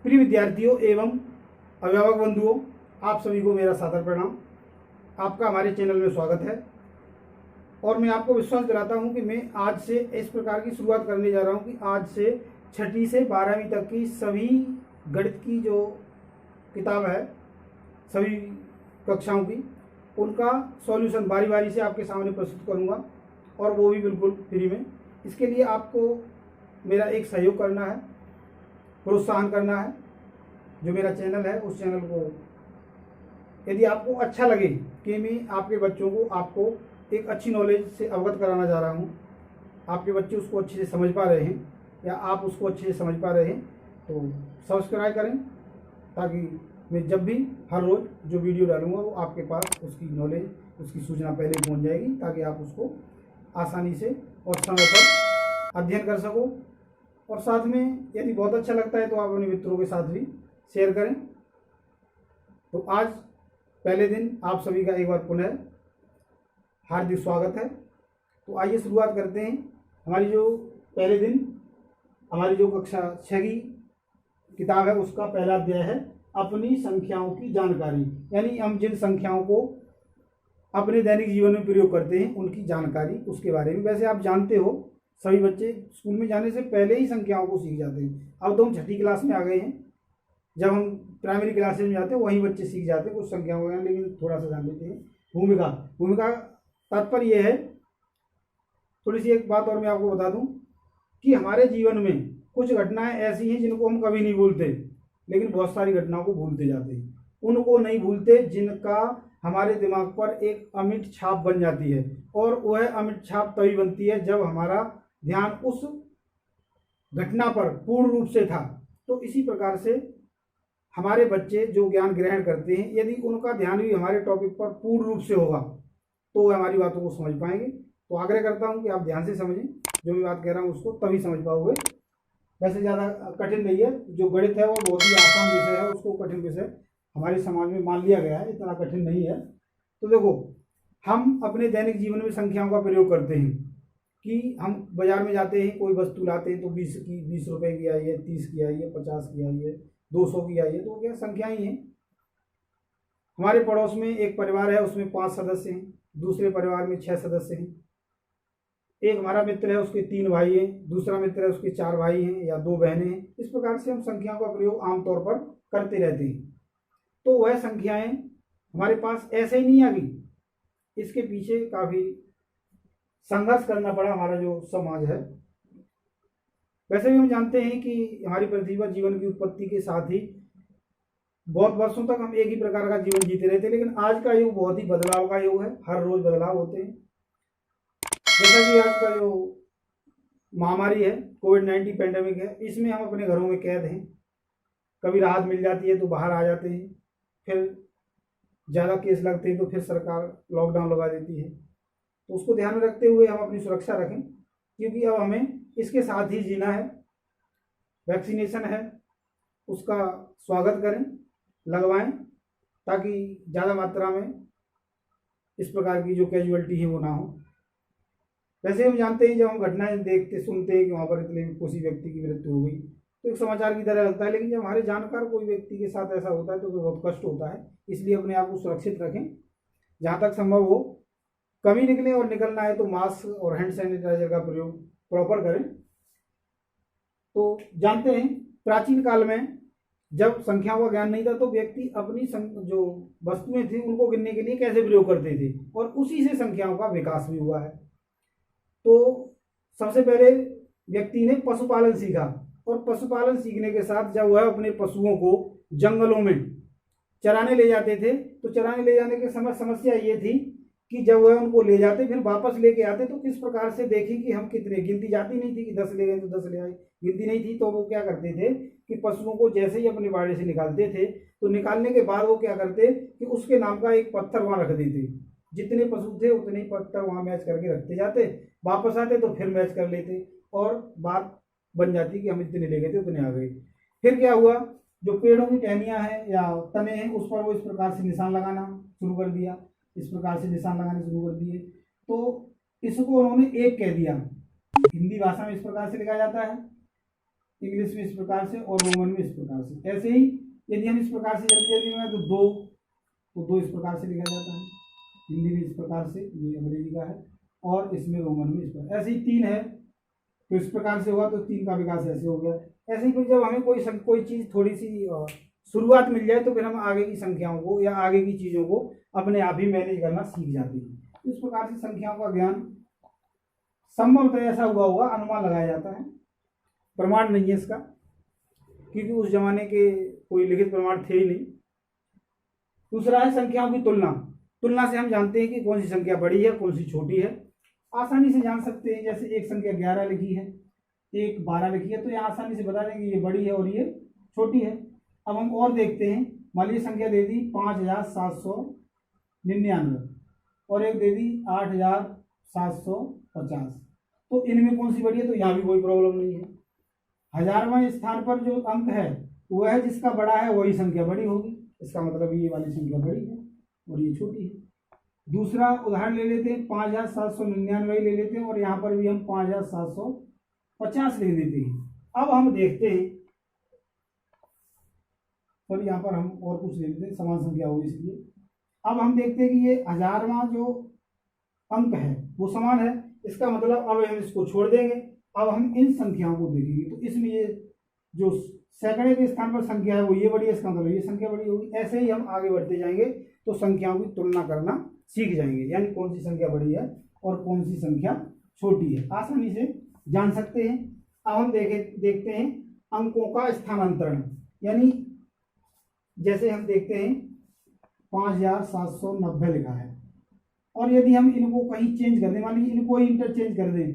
प्रिय विद्यार्थियों एवं अभिभावक बंधुओं, आप सभी को मेरा सादर प्रणाम। आपका हमारे चैनल में स्वागत है और मैं आपको विश्वास दिलाता हूं कि मैं आज से इस प्रकार की शुरुआत करने जा रहा हूं कि आज से 6ठी से 12वीं तक की सभी गणित की जो किताब है, सभी कक्षाओं की, उनका सॉल्यूशन बारी बारी से आपके सामने प्रस्तुत करूंगा और वो भी बिल्कुल फ्री में। इसके लिए आपको मेरा एक सहयोग करना है, प्रोत्साहन करना है। जो मेरा चैनल है उस चैनल को यदि आपको अच्छा लगे कि मैं आपके बच्चों को आपको एक अच्छी नॉलेज से अवगत कराना जा रहा हूँ, आपके बच्चे उसको अच्छे से समझ पा रहे हैं या आप उसको अच्छे से समझ पा रहे हैं, तो सब्सक्राइब करें ताकि मैं जब भी हर रोज़ जो वीडियो डालूंगा वो आपके पास उसकी नॉलेज, उसकी सूचना पहले पहुँच जाएगी ताकि आप उसको आसानी से और समय पर अध्ययन कर सको। और साथ में यदि बहुत अच्छा लगता है तो आप अपने मित्रों के साथ भी शेयर करें। तो आज पहले दिन आप सभी का एक बार पुनः हार्दिक स्वागत है। तो आइए शुरुआत करते हैं। हमारी जो पहले दिन हमारी जो कक्षा 6 की किताब है उसका पहला अध्याय है अपनी संख्याओं की जानकारी, यानी हम जिन संख्याओं को अपने दैनिक जीवन में प्रयोग करते हैं उनकी जानकारी, उसके बारे में। वैसे आप जानते हो सभी बच्चे स्कूल में जाने से पहले ही संख्याओं को सीख जाते हैं। अब तो हम 6ठी क्लास में आ गए हैं, जब हम प्राइमरी क्लासेज में जाते हैं वहीं बच्चे सीख जाते हैं कुछ संख्याओं का, लेकिन थोड़ा सा जान लेते हैं। भूमिका तात्पर्य यह है, थोड़ी सी एक बात और मैं आपको बता दूं कि हमारे जीवन में कुछ घटनाएं ऐसी हैं जिनको हम कभी नहीं भूलते, लेकिन बहुत सारी घटनाओं को भूलते जाते हैं। उनको नहीं भूलते जिनका हमारे दिमाग पर एक अमिट छाप बन जाती है, और वह अमिट छाप तभी बनती है जब हमारा ध्यान उस घटना पर पूर्ण रूप से था। तो इसी प्रकार से हमारे बच्चे जो ज्ञान ग्रहण करते हैं, यदि उनका ध्यान भी हमारे टॉपिक पर पूर्ण रूप से होगा तो वह हमारी बातों को समझ पाएंगे। तो आग्रह करता हूं कि आप ध्यान से समझें, जो भी बात कह रहा हूं उसको तभी समझ पाओगे। वैसे ज़्यादा कठिन नहीं है, जो गणित है वो बहुत ही आसान विषय है, उसको कठिन विषय हमारे समाज में मान लिया गया है, इतना कठिन नहीं है। तो देखो, हम अपने दैनिक जीवन में संख्याओं का प्रयोग करते हैं कि हम बाजार में जाते हैं, कोई वस्तु लाते हैं तो 20 रुपए की आई है, 30 की आई है, 50 की आई है, 200 की आई है, तो क्या संख्याएं हैं। हमारे पड़ोस में एक परिवार है, उसमें 5 सदस्य हैं, दूसरे परिवार में 6 सदस्य हैं। एक हमारा मित्र है, उसके 3 भाई हैं, दूसरा मित्र है, उसके 4 भाई हैं या 2 बहनें हैं। इस प्रकार से हम संख्याओं का प्रयोग आमतौर पर करते रहते हैं। तो वह संख्याएं हमारे पास ऐसे ही नहीं आ गई, इसके पीछे काफी संघर्ष करना पड़ा हमारा जो समाज है। वैसे भी हम जानते हैं कि हमारी पृथ्वी पर जीवन की उत्पत्ति के साथ ही बहुत वर्षों तक हम एक ही प्रकार का जीवन जीते रहते, लेकिन आज का युग बहुत ही बदलाव का युग है, हर रोज बदलाव होते हैं। जैसा कि आज का जो महामारी है, कोविड-19 पैंडेमिक है, इसमें हम अपने घरों में कैद हैं। कभी राहत मिल जाती है तो बाहर आ जाते हैं, फिर ज़्यादा केस लगते हैं तो फिर सरकार लॉकडाउन लगा देती है। तो उसको ध्यान में रखते हुए हम अपनी सुरक्षा रखें, क्योंकि अब हमें इसके साथ ही जीना है। वैक्सीनेशन है, उसका स्वागत करें, लगवाएं, ताकि ज़्यादा मात्रा में इस प्रकार की जो कैजुअलिटी है वो ना हो। वैसे हम जानते हैं, जब हम घटनाएं देखते सुनते हैं कि वहाँ पर इतने किसी व्यक्ति की मृत्यु हो गई तो एक समाचार की तरह लगता है, लेकिन जब हमारे जानकार कोई व्यक्ति के साथ ऐसा होता है तो बहुत कष्ट होता है। इसलिए अपने आप को सुरक्षित रखें, जहाँ तक संभव हो। कभी निकले और निकलना है तो मास्क और हैंड सैनिटाइजर का प्रयोग प्रॉपर करें। तो जानते हैं, प्राचीन काल में जब संख्याओं का ज्ञान नहीं था तो व्यक्ति अपनी जो वस्तुएं थी उनको गिनने के लिए कैसे प्रयोग करते थे, और उसी से संख्याओं का विकास भी हुआ है। तो सबसे पहले व्यक्ति ने पशुपालन सीखा, और पशुपालन सीखने के साथ जब वह अपने पशुओं को जंगलों में चराने ले जाते थे तो चराने ले जाने के समय समस्या ये थी कि जब वह उनको ले जाते फिर वापस लेके आते तो किस प्रकार से देखें कि हम कितने, गिनती जाती नहीं थी कि 10 ले गए तो 10 ले आए, गिनती नहीं थी। तो वो क्या करते थे कि पशुओं को जैसे ही अपने बाड़े से निकालते थे तो निकालने के बाद वो क्या करते कि उसके नाम का एक पत्थर वहां रख देते। जितने पशु थे उतने ही पत्थर वहां मैच करके रखते जाते, वापस आते तो फिर मैच कर लेते और बात बन जाती कि हम इतने ले गए थे उतने आ गए। फिर क्या हुआ, जो पेड़ों की टहनियां हैं या तने हैं उस पर वो इस प्रकार से निशान लगाना शुरू कर दिया, इस प्रकार से निशान लगाने शुरू कर दिए। तो इसको उन्होंने एक कह दिया, हिंदी भाषा में इस प्रकार से लिखा जाता है इंग्लिश में इस प्रकार से और रोमन में इस प्रकार से। ऐसे ही यदि हम इस प्रकार से जल्दी जल्दी में तो दो इस प्रकार से लिखा जाता है, हिंदी में इस प्रकार से, ये अंग्रेजी का है, और इसमें रोमन में इस प्रकार। ऐसे ही 3 है तो इस प्रकार से हुआ, तो 3 का विकास ऐसे हो गया। ऐसे ही फिर जब हमें कोई चीज़ थोड़ी सी शुरुआत मिल जाए तो फिर हम आगे की संख्याओं को या आगे की चीज़ों को अपने आप ही मैनेज करना सीख जाते हैं। इस प्रकार से संख्याओं का ज्ञान संभवतः ऐसा हुआ होगा, अनुमान लगाया जाता है, प्रमाण नहीं है इसका, क्योंकि उस जमाने के कोई लिखित प्रमाण थे ही नहीं। दूसरा है संख्याओं की तुलना से हम जानते हैं कि कौन सी संख्या बड़ी है कौन सी छोटी है, आसानी से जान सकते हैं। जैसे एक संख्या 11 लिखी है, एक 12 लिखी है, तो ये आसानी से बता देंगे ये बड़ी है और ये छोटी है। अब हम और देखते हैं, मान लीजिए संख्या दे दी 5799 और एक दे दी 8750, तो इनमें कौन सी बड़ी है, तो यहाँ भी कोई प्रॉब्लम नहीं है। हजारवें स्थान पर जो अंक है वह जिसका बड़ा है वही संख्या बड़ी होगी, इसका मतलब ये वाली संख्या बड़ी है और ये छोटी है। दूसरा उदाहरण ले लेते हैं, 5799 ले लेते हैं और यहाँ पर भी हम 5750 लिख देते हैं। अब हम देखते हैं, और यहाँ पर हम और कुछ ले लेते हैं, समान संख्या होगी इसलिए। अब हम देखते हैं कि ये हजारवां जो अंक है वो समान है, इसका मतलब अब हम इसको छोड़ देंगे, अब हम इन संख्याओं को देखेंगे। तो इसमें ये जो सैकड़े के स्थान पर संख्या है वो ये बड़ी है, इसका मतलब ये संख्या बड़ी होगी। ऐसे ही हम आगे बढ़ते जाएंगे तो संख्याओं की तुलना करना सीख जाएंगे, यानी कौन सी संख्या बड़ी है और कौन सी संख्या छोटी है, आसानी से जान सकते हैं। अब हम देखते हैं अंकों का स्थानांतरण, यानी जैसे हम देखते हैं 5790 लिखा है और यदि हम इनको कहीं चेंज कर दें, मान लीजिए इनको ही इंटरचेंज कर दें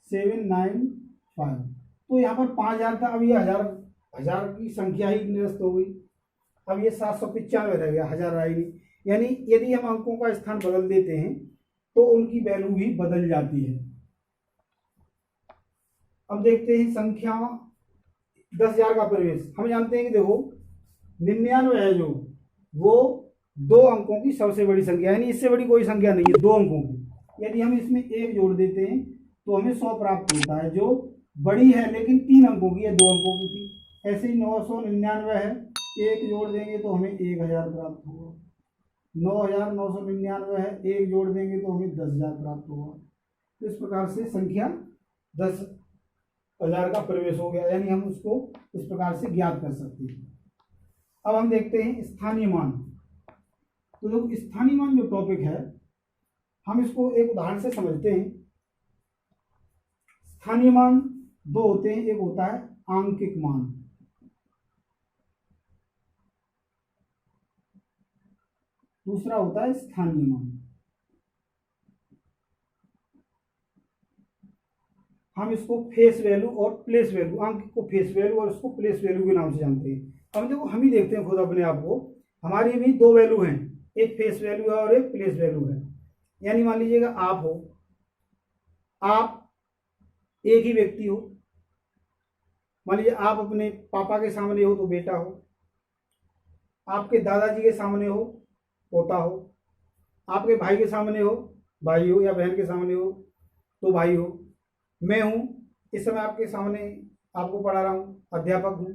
0795, तो यहाँ पर 5000 था, अब ये हजार की संख्या ही निरस्त हो गई। अब ये 795 रह गया, 1000 रहा ही नहीं। यानी यदि हम अंकों का स्थान बदल देते हैं तो उनकी वैल्यू भी बदल जाती है। अब देखते हैं संख्या 10,000 का प्रवेश। हम जानते हैं कि देखो 99 है जो, वो 2 अंकों की सबसे बड़ी संख्या, यानी इससे बड़ी कोई संख्या नहीं है 2 अंकों की। यदि हम इसमें 1 जोड़ देते हैं तो हमें 100 प्राप्त होता है, जो बड़ी है लेकिन 3 अंकों की है, 2 अंकों की थी। ऐसे ही 999 है, 1 जोड़ देंगे तो हमें 1000 प्राप्त होगा। 9999 है, 1 जोड़ देंगे तो हमें 10,000 प्राप्त होगा। इस प्रकार से संख्या 10,000 का प्रवेश हो गया, यानी हम उसको इस प्रकार से ज्ञात कर सकते हैं। अब हम देखते हैं स्थानीय मान। तो जो स्थानीय मान जो टॉपिक है, हम इसको एक उदाहरण से समझते हैं। स्थानीय मान 2 होते हैं, एक होता है आंकिक मान, दूसरा होता है स्थानीय मान। हम इसको फेस वैल्यू और प्लेस वैल्यू, अंक को फेस वैल्यू और इसको प्लेस वैल्यू के नाम से जानते हैं। अब देखो हम ही देखते हैं खुद अपने आप को, हमारी भी 2 वैल्यू हैं, एक फेस वैल्यू है और एक प्लेस वैल्यू है। यानी मान लीजिएगा आप हो, आप एक ही व्यक्ति हो, मान लीजिए आप अपने पापा के सामने हो तो बेटा हो, आपके दादाजी के सामने हो पोता हो, आपके भाई के सामने हो भाई हो, या बहन के सामने हो तो भाई हो। मैं हूँ, इस समय आपके सामने आपको पढ़ा रहा हूँ, अध्यापक हूँ।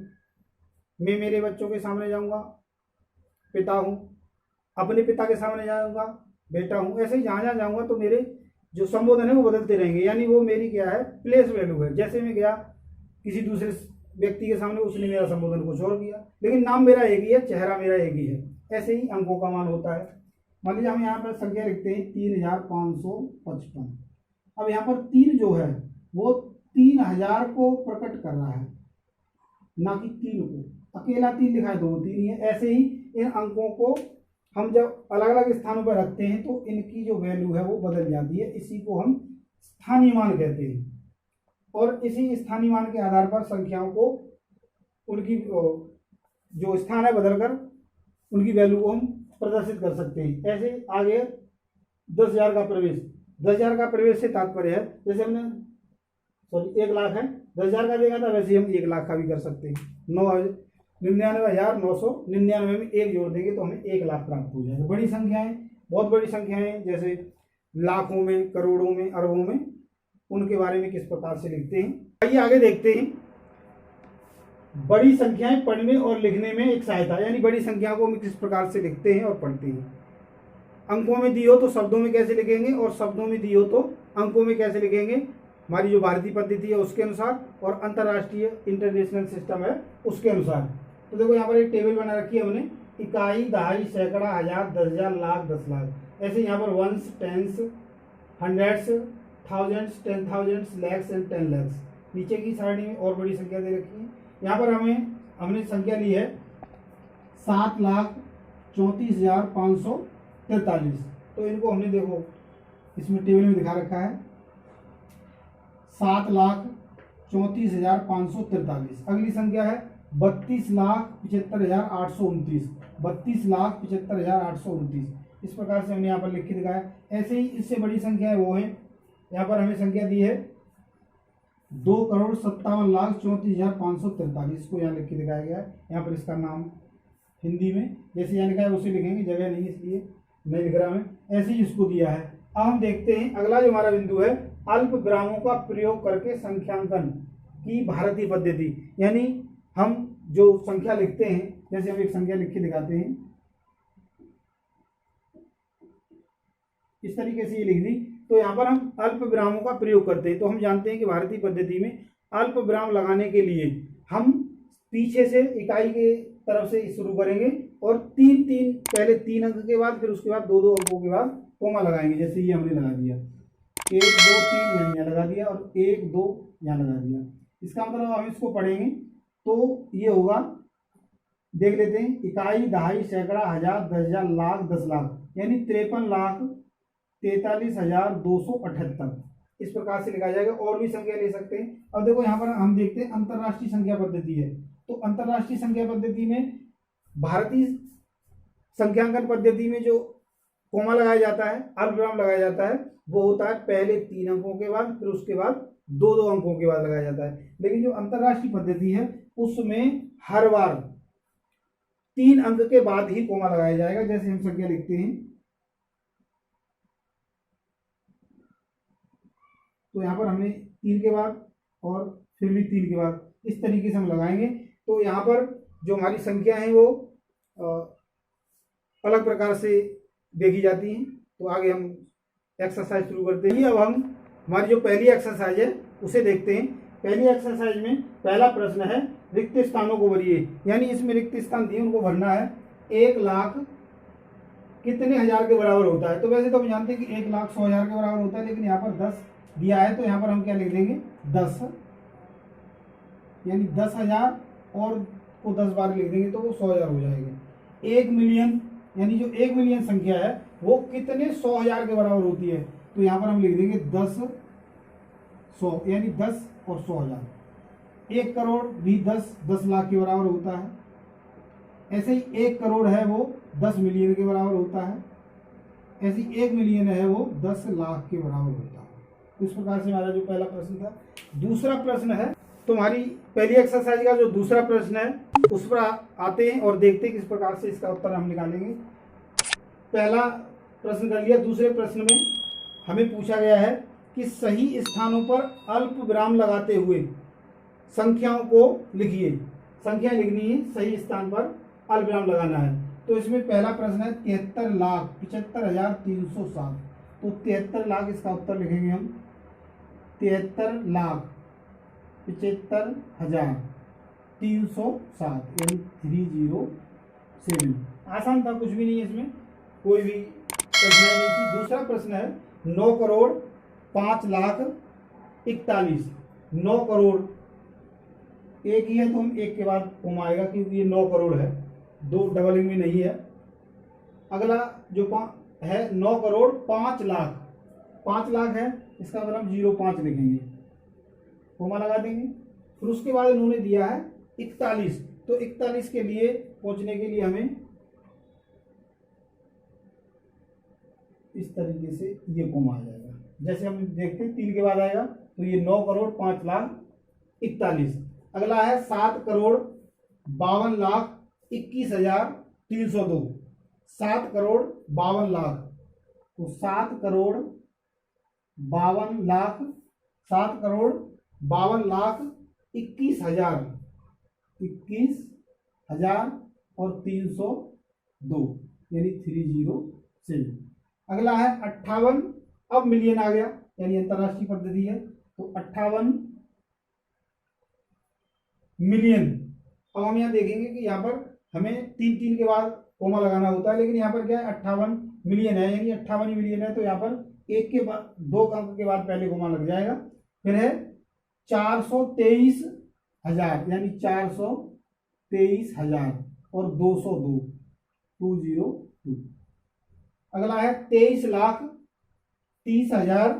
मैं मेरे बच्चों के सामने जाऊँगा, पिता हूँ। अपने पिता के सामने जाऊँगा, बेटा हूँ। ऐसे ही जहाँ जहाँ जाऊँगा तो मेरे जो संबोधन है वो बदलते रहेंगे, यानी वो मेरी क्या है, प्लेस वैल्यू है। जैसे मैं गया किसी दूसरे व्यक्ति के सामने, उसने मेरा संबोधन कुछ और किया, लेकिन नाम मेरा एक ही है, चेहरा मेरा एक ही है। ऐसे ही अंकों का मान होता है। मान लीजिए हम यहाँ पर संख्या लिखते हैं 3555। अब यहाँ पर 3 जो है वो 3000 को प्रकट कर रहा है, ना कि 3 को। अकेला 3 लिखा है तो वो 3 ही है। ऐसे ही इन अंकों को हम जब अलग अलग स्थानों पर रखते हैं तो इनकी जो वैल्यू है वो बदल जाती है। इसी को हम स्थानीय मान कहते हैं। और इसी स्थानीय मान के आधार पर संख्याओं को उनकी जो स्थान है बदलकर उनकी वैल्यू को हम प्रदर्शित कर सकते हैं। ऐसे आगे 10,000 का प्रवेश। 10,000 का प्रवेश से तात्पर्य है, जैसे हमने 1 लाख है, 10,000 का देखा था, वैसे हम 1 लाख का भी कर सकते हैं। 99,999 में 1 जोड़ देंगे तो हमें 1 लाख प्राप्त हो जाएगा। बड़ी संख्याएं, बहुत बड़ी संख्याएं, जैसे लाखों में, करोड़ों में, अरबों में, उनके बारे में किस प्रकार से लिखते हैं आइए आगे देखते हैं। बड़ी संख्याएं पढ़ने और लिखने में एक सहायता, यानी बड़ी संख्या को हम किस प्रकार से लिखते हैं और पढ़ते हैं। अंकों में दी हो तो शब्दों में कैसे लिखेंगे, और शब्दों में दी हो तो अंकों में कैसे लिखेंगे, हमारी जो भारतीय पद्धति है उसके अनुसार, और अंतर्राष्ट्रीय इंटरनेशनल सिस्टम है उसके अनुसार। तो देखो यहाँ पर एक टेबल बना रखी है हमने, इकाई, दहाई, सैकड़ा, हजार, 10,000, लाख, 10 लाख, ऐसे यहाँ पर ones, tens, hundreds, thousands, 10,000, lakhs and 10 lakhs. नीचे की सारणी में और बड़ी संख्या दे रखी है। यहाँ पर हमने संख्या ली है 7,34,543। तो इनको हमने देखो इसमें टेबल में दिखा रखा है 7,34,543। अगली संख्या है 32,75,829। 32,75,829। इस प्रकार से हमने यहाँ पर लिख के दिखाया। ऐसे ही इससे बड़ी संख्या है वो है, यहाँ पर हमें संख्या दी है 2,57,34,543। इसको यहाँ लिख के दिखाया गया है। यहाँ पर इसका नाम हिंदी में जैसे यहाँ लिखा है उसे लिखेंगे, जगह नहीं इसलिए नहीं लिख रहा मैं, ऐसे ही इसको दिया है। अब हम देखते हैं अगला जो हमारा बिंदु है, अल्प विरामों का प्रयोग करके संख्यांकन की भारतीय पद्धति। यानी हम जो संख्या लिखते हैं, जैसे हम एक संख्या लिख के दिखाते हैं, इस तरीके से ये लिख दी, तो यहाँ पर हम अल्प विरामों का प्रयोग करते हैं। तो हम जानते हैं कि भारतीय पद्धति में अल्प विराम लगाने के लिए हम पीछे से इकाई के तरफ से शुरू करेंगे और पहले 3 अंक के बाद, फिर उसके बाद 2-2 अंकों के बाद कोमा लगाएंगे। जैसे ये हमने लगा दिया 1 2 3 यहाँ लगा दिया और 1 2 यहाँ लगा दिया। इसका मतलब हम इसको पढ़ेंगे तो ये होगा, देख लेते हैं, इकाई, दहाई, सैकड़ा, हजार, 10,000, लाख, 10 लाख, यानी 53,43,278। इस प्रकार से लिखा जाएगा। और भी संख्या ले सकते हैं। अब देखो यहाँ पर हम देखते हैं अंतर्राष्ट्रीय संख्या पद्धति है। तो अंतर्राष्ट्रीय संख्या पद्धति में भारतीय संख्यांकन पद्धति में जो कोमा लगाया जाता है, अल्पविराम लगाया जाता है, वो होता है पहले 3 अंकों के बाद, फिर उसके बाद 2-2 अंकों के बाद लगाया जाता है। लेकिन जो अंतर्राष्ट्रीय पद्धति है उसमें हर बार 3 अंक के बाद ही कोमा लगाया जाएगा। जैसे हम संख्या लिखते हैं तो यहाँ पर हमने 3 के बाद और फिर भी 3 के बाद, इस तरीके से हम लगाएंगे। तो यहाँ पर जो हमारी संख्या है वो अलग प्रकार से देखी जाती हैं। तो आगे हम एक्सरसाइज शुरू करते हैं। अब हम हमारी जो पहली एक्सरसाइज है उसे देखते हैं। पहली एक्सरसाइज में पहला प्रश्न है रिक्त स्थानों को भरिए, यानी इसमें रिक्त स्थान दिए उनको भरना है। 1 लाख कितने हजार के बराबर होता है। तो वैसे तो हम जानते हैं कि 1 लाख 100,000 के बराबर होता है, लेकिन यहाँ पर 10 दिया है तो यहाँ पर हम क्या लिख देंगे 10, यानी 10,000 और को 10 बार लिख देंगे तो वो 100,000 हो जाएगा। 1 मिलियन, यानी जो 1 मिलियन संख्या है वो कितने 100,000 के बराबर होती है। तो यहाँ पर हम लिख देंगे 10 100, यानी 10 और 100,000। 1 करोड़ भी 10 लाख के बराबर होता है। ऐसे ही 1 करोड़ है वो 10 मिलियन के बराबर होता है। ऐसे ही 1 मिलियन है वो 10 लाख के बराबर होता है। इस प्रकार से हमारा जो पहला प्रश्न था। दूसरा प्रश्न है, तो हमारी पहली एक्सरसाइज का जो दूसरा प्रश्न है उस पर आते हैं और देखते हैं किस प्रकार से इसका उत्तर हम निकालेंगे। पहला प्रश्न कर लिया। दूसरे प्रश्न में हमें पूछा गया है कि सही स्थानों पर अल्प विराम लगाते हुए संख्याओं को लिखिए। संख्या लिखनी है, सही स्थान पर अल्प विराम लगाना है। तो इसमें पहला प्रश्न है 73,75,307। तो 73 लाख इसका उत्तर लिखेंगे हम। 73,75,307 यानी 307। आसान था, कुछ भी नहीं है इसमें, कोई भी कठिनाई नहीं थी। दूसरा प्रश्न है 9,05,41,। 9 करोड़ एक ही है तो हम एक के बाद कोमा आएगा क्योंकि ये 9 करोड़ है, 2 डबलिंग में नहीं है। अगला जो है 9 करोड़ 5 लाख। 5 लाख है, इसका मतलब हम 05 लिखेंगे, कोमा लगा देंगे। फिर उसके बाद इन्होंने दिया है 41। तो 41 के लिए पहुंचने के लिए हमें इस तरीके से ये कोमा आ जाएगा। जैसे हम देखते हैं 3 के बाद आएगा तो ये 9 करोड़ 5,41,41। अगला है 7,52,21,302। 7 करोड़ 52 लाख। तो 7 करोड़ 52 लाख, 7 करोड़ 52,21,000, 21,000 और 302 यानी 307। अगला है 58, अब मिलियन आ गया यानी अंतरराष्ट्रीय पद्धति है, तो 58 मिलियन। अब हम यहाँ देखेंगे कि यहाँ पर हमें 3 के बाद कोमा लगाना होता है, लेकिन यहाँ पर क्या है 58 मिलियन है यानी 58 मिलियन है, तो यहाँ पर एक के बाद 2 अंक के बाद पहले कोमा लग जाएगा। फिर है 423,000 यानी 423,000 और 202, 202। अगला है 23,30,000,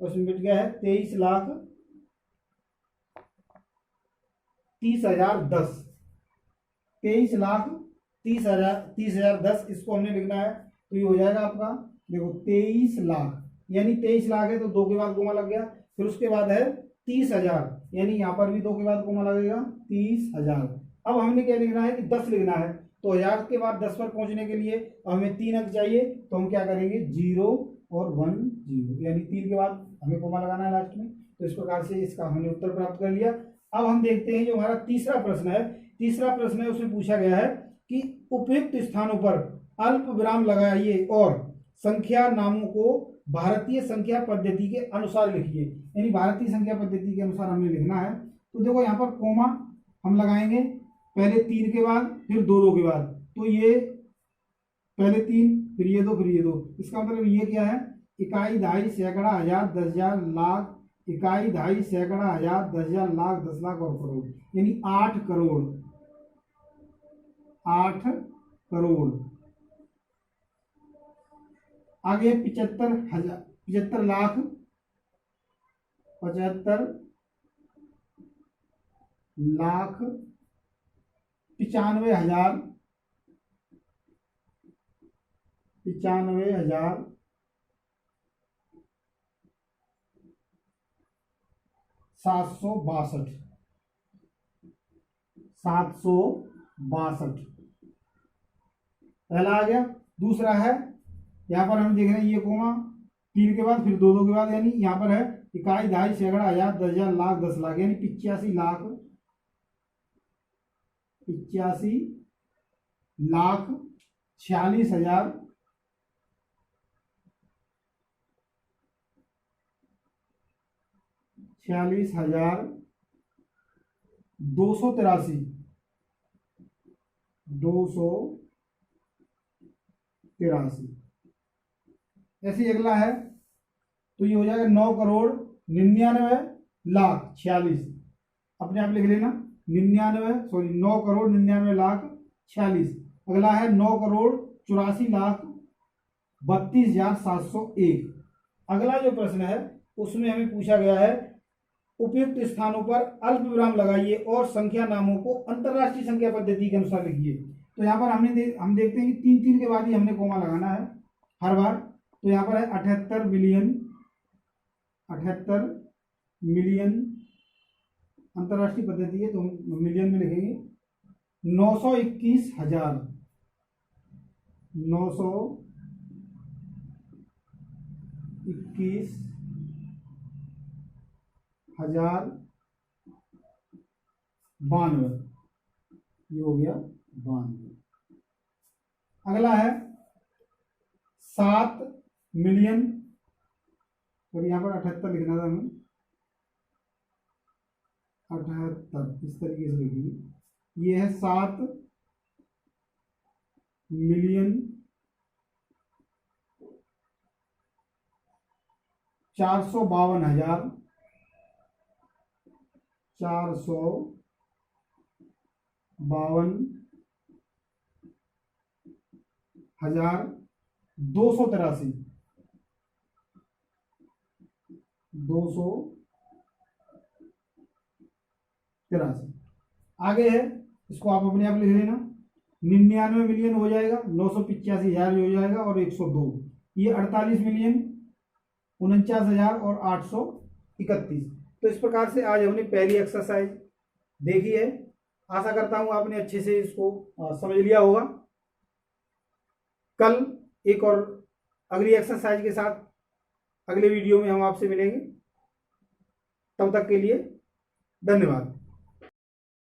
उसमें मिट गया है 23,30,010, 23,30,010, इसको हमने लिखना है तो ये हो जाएगा आपका, देखो 23 लाख यानी 23 लाख है तो 2 के बाद कोमा लग गया। फिर उसके बाद है 30,000 यानी यहाँ पर भी 2 के बाद कोमा लगेगा 30,000। अब हमने क्या लिखना है कि 10 लिखना है, तो 1000 के बाद 10 पर पहुंचने के लिए हमें 3 अंक चाहिए, तो हम क्या करेंगे 0 और 1 0 यानी 3 के बाद हमें कोमा लगाना है लास्ट में। तो इस प्रकार से इसका हमने उत्तर प्राप्त कर लिया। अब हम देखते हैं जो हमारा तीसरा प्रश्न है, उसमें पूछा गया है कि उपयुक्त स्थानों पर अल्प विराम लगाइए और संख्या नामों को भारतीय संख्या पद्धति के अनुसार लिखिए। यानी भारतीय संख्या पद्धति के अनुसार हमें लिखना है। तो देखो यहाँ पर कोमा हम लगाएंगे पहले 3 के बाद, फिर 2 के बाद, तो ये पहले 3 फिर ये 2 फिर ये 2। इसका मतलब ये क्या है, इकाई, दहाई, सैकड़ा, हजार, 10,000, लाख, इकाई, दहाई, सैकड़ा, हजार, 10,000, लाख, 10 लाख और करोड़, यानी 8 करोड़, 8 करोड़। आगे 75,000, 75 लाख, 75 लाख, 95,000, 95,000, 762, 762 पहला आ गया। दूसरा है यहाँ पर हम देख रहे हैं ये कोमा 3 के बाद फिर 2 के बाद, यानी यहाँ पर है इकाई, दहाई, सैकड़ा, हजार, 10,000, लाख, 10 लाख, यानी 85 लाख, 85 लाख, 46,000, 46,283, 283। ऐसे अगला है तो ये हो जाएगा 9 करोड़ 99 लाख 46, अपने आप लिख लेना 9 करोड़ 99 लाख 46। अगला है 9 करोड़ 84 लाख 32,701। अगला जो प्रश्न है उसमें हमें पूछा गया है उपयुक्त स्थानों पर अल्प विराम लगाइए और संख्या नामों को अंतरराष्ट्रीय संख्या पद्धति के अनुसार लिखिए। तो यहाँ पर हम देखते हैं कि 3 के बाद ही हमने कोमा लगाना है हर बार। तो यहाँ पर है 78 मिलियन, 78 मिलियन अंतरराष्ट्रीय पद्धति है तो हम मिलियन में लिखेंगे। 921,000, 921,092, ये हो गया 92। अगला है 7 मिलियन, और यहाँ पर 78 लिखना था हमें, 78 इस तरीके से लिखेंगे। ये है 7 मिलियन 452,000, 452,283, 283। आगे है इसको आप अपने आप लिख लेना। 99 मिलियन हो जाएगा, 985,000 हो जाएगा और 102, ये 48 मिलियन 49,000 और 831। तो इस प्रकार से आज हमने पहली एक्सरसाइज देखी है। आशा करता हूं आपने अच्छे से इसको समझ लिया होगा। कल एक और अगली एक्सरसाइज के साथ अगले वीडियो में हम आपसे मिलेंगे। तब तक के लिए धन्यवाद।